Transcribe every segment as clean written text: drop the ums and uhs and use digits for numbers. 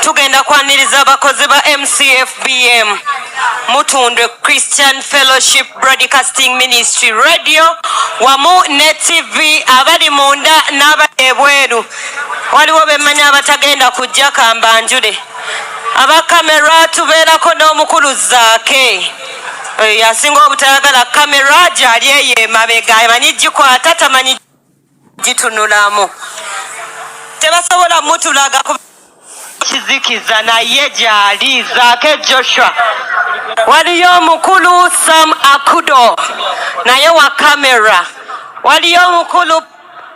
tugenda kwaniriza abakozi ba MCF BM Mutundwe Christian Fellowship Broadcasting Ministry Radio wamu ne TV abali munda n'abebweru waliwo bemanya abatagenda kujja kambanjule abakamera tubeerako n'omukulu Zaake yasinga obutayagala kamera gyali eye mabega amanyi gikwata tamanyi gitunulamu tebasobola mutulaga kizikiza naye gyali Zaake Joshua waliyo omukulu Sam Akudo naye wa kamera waliyo omukulu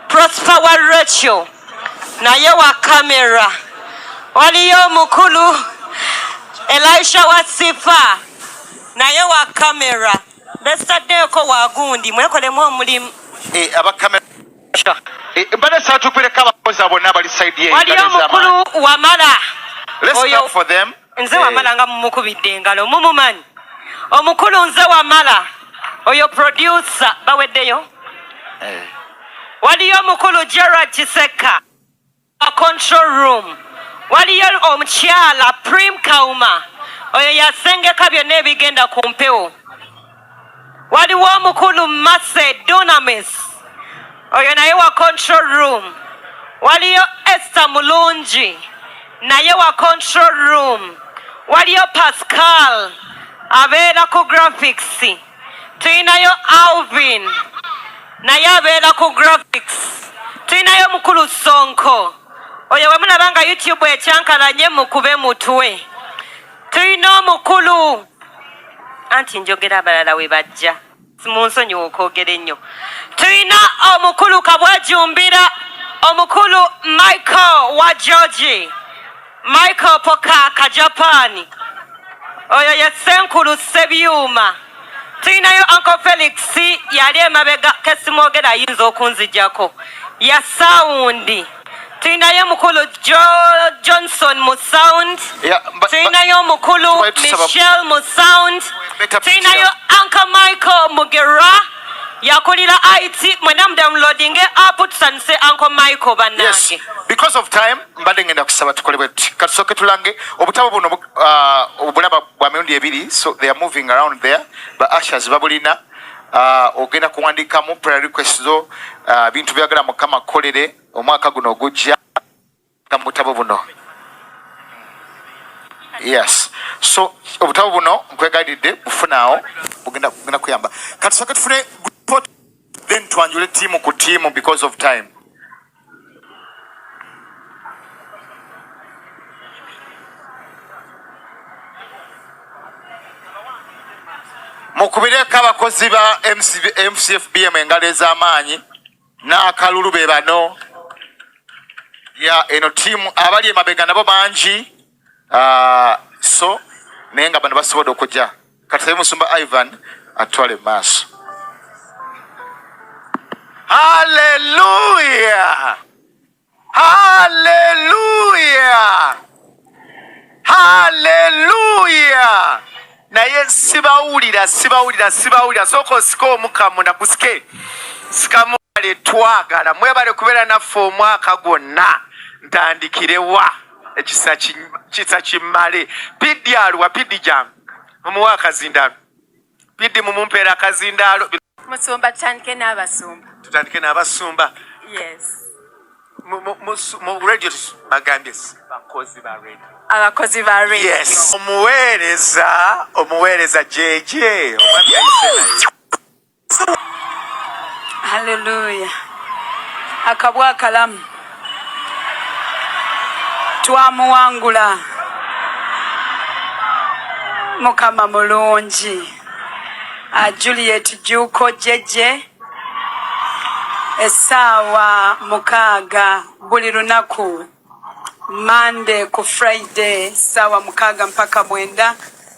Prosper wa Rachel naye wa kamera waliyo omukulu Elisha wa Sifa naye wa kamera besitaddeko wagundi mwekolemu omulimu abakamera bana satu kwireka abakozi abonna bali side ye waliyo omukulu Wamala oyo for them nze Wamala nga mumukubidde engalo mumumanyi omukulu nze Wamala oyo producer baweddeyo waliyo omukulu Gerard Kiseka a control room waliyo omukyala Prim Kauma oyo yasengeka byonna ebigenda ku mpewo waliwo omukulu Mase Dunamis oyo naye wa control room waliyo Esther Mulungi naye wa control room waliyo Pascal abeera ku graphics tuyinayo Alvin naye abeera ku graphics tuyinayo mukulu Sonko oyo wemulabanga YouTube ekyankalanye mukube mutwe tuyina omukulu anti njogera abalala we bajja simunsonyiwa okwogera ennyo tuyina omukulu Kabwajumbira omukulu Michael wa Georgie Michael Pokaka Japani oyo ye Senkulu Sebyuma tuyinayo Uncle Felix yali emabega kesimwogera ayinza okunzijjako ya Saundi tuyinayo mukulu Johnson mu sound tuyinayo mukulu Michelle mu sound tuyinayo Uncle Michael Mugera yakulira IT mwena mdownloading app tusanise Uncle Michael banange. Yes, because of time mbadde ngenda kusaba tukole bweti katusoke tulange obutabo buno obulaba bwa mirundi ebiri so they are moving around there but ushers babulina ogenda kuwandikamu prayer request zo bintu byagala mukama kolere omwaka guno ogujja kamutabo buno. Yes, so obutabo buno nkwegadidde bufunaawo bugenda kuyamba katusoke tufune report then twanjule timu ku timu because of time. Mukubireko abakozi ba MCF BM engalo ez'amaanyi n'akalulu be bano ya eno timu abali emabega nabo bangi so naye nga bano basobodde okujja katabe musumba Ivan atwale maaso. Hallelujah! Hallelujah! Hallelujah! Naye sibawulira soko osika omukamu nakusike sikamwale twagala mwebale kubeera naffe omwaka gwonna ntandikirewa ekisa kimmale pidi aluwa pidi jangu mumuwa akazindaalo pidi mumumpeera akazindaalo musumba tutandike n'abasumba yes mu radio bagambye abakozi ba radio yes omuweereza jeje omwami ayise naye. Hallelujah. Akabwa kalamu twamuwangula mukama mulungi Juliet Juko jeje essaawa 6 buli lunaku Monday ku Friday ssaawa 6 mpaka 9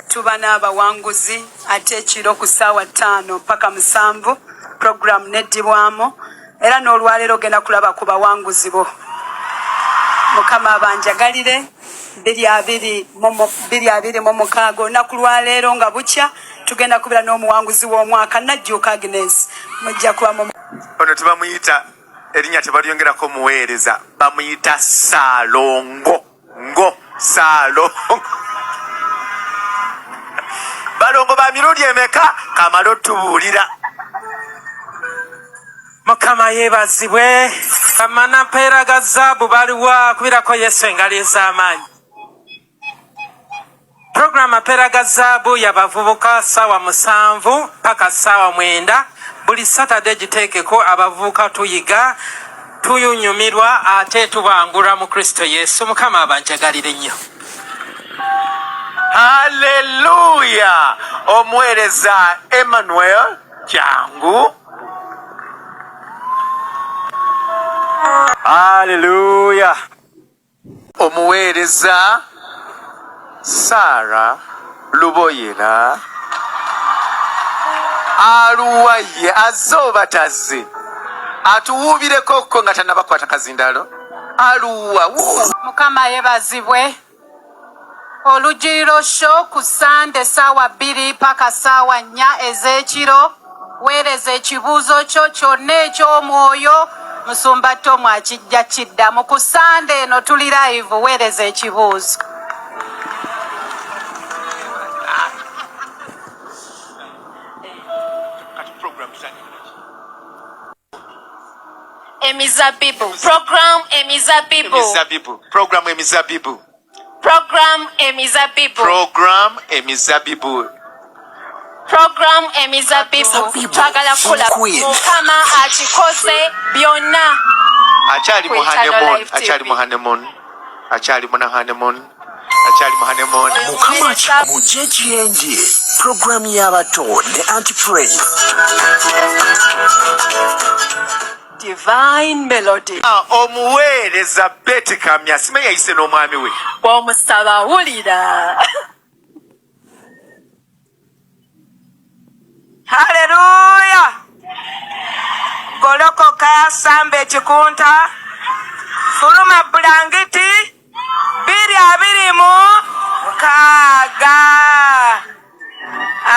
tuba n'abawanguzi ate ekiro ku ssaawa 5 mpaka 7 program neddibwamu era n'olwaleero genda kulaba ku bawanguzi bo mukama abanjagalire 2026 olunaku lwaleero nga bukya tugenda kubira n'omuwanguzi w'omwaka Najjuuka Agnes mujja kuba ono tubamuyita erinnya tebalyongerako muweereza bamuyita Salongo ngo Salo. Balongo ba mirundi emeka kamalo tubuulira. Mukama yebazibwe. Amana mpera ga zaabu baliwa kubirako Yesu engali ez'amaanyi. Program mpera ga zaabu y'abavubuka ssaawa 7 paka ssaawa 9 buli Saturday giteekeko abavubuka tuyiga tuyunyumirwa ate tubangulwa mu Kristo Yesu. Mukama abanjagalire nnyo. Hallelujah. Omuweereza Emmanuel Jangu. Hallelujah. Omuweereza Sarah Luboyera. Aluwaye azoba tazze. Atuwubireko ko nga tannabakwata kazindalo. Aluwa. Mukama yebazibwe. Olugiriro show ku Sande ssaawa 2 paka ssaawa 4 ez'ekiro. Weereza ekibuuzo kyo kyonna eky'omwoyo Musumba Tom akijja kiddamu. Ku Sande eno tuli live, weereza ekibuuzo. Emizabibu. Program Emizabibu. Emizabibu. Program Emizabibu. Program Emizabibu. Program Emizabibu. Program Emizabibu. Twagala kula. Mukama akikoze byonna. Achali mu honeymoon. Achali mu honeymoon. Achali mu honeymoon. Achali mu honeymoon. Mukama mujejenje. Program y'abato ne anti-praise. Divine melody. Omuweereza Betty Kamya sime yayise n'omwami we. Bw'omusaba wulira. Hallelujah. Golokoka Sambe Chikunta. Fuluma Blangiti. 2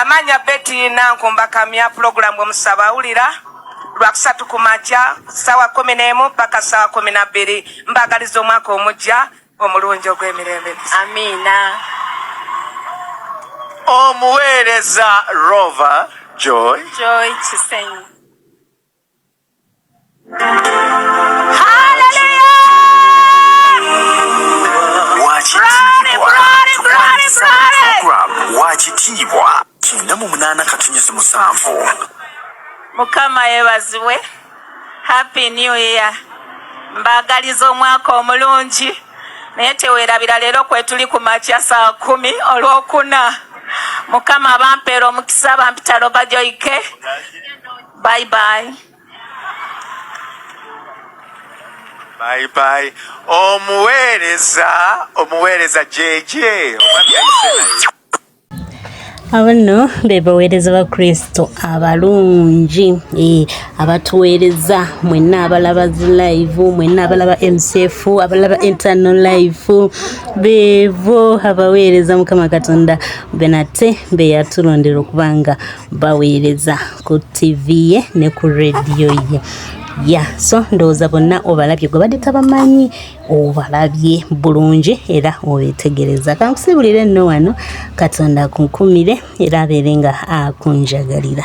Amanya Betty Nankumba Kamya program bw'omusaba wulira. Lwakusatu kumakya ssaawa 11 paka ssaawa 12 mbagaliza omwaka omujja omulungi ogw'emirembe. Amina. Omuweereza Rover Joy Chisenyi. Wakitiibwa 98.7. Mukama yebazibwe. Happy New Year. Mbagaliza omwaka omulungi. Naye teweerabira leero kwe tuli ku makya saa 10 olwokuna. Mukama bampeera omukisa bampita Roba Joyke. Bye bye. Bye bye. Omuweereza JJ. Omwami yayise naye. Abano bebaweereza ba Kristo abalungi abatuweereza mwenna abalaba live mwenna abalaba MCF abalaba internal live bevo abaweereza Mukama Katonda benate beyatulondera okubanga baweereza ku TV ye ne ku radio ye. So ndowooza bonna obalabye gwe badde tabamanyi obalabye bulungi era obetegereza. Kankusibulire nno wano Katonda akunkumire era abeerenga akunjagalira.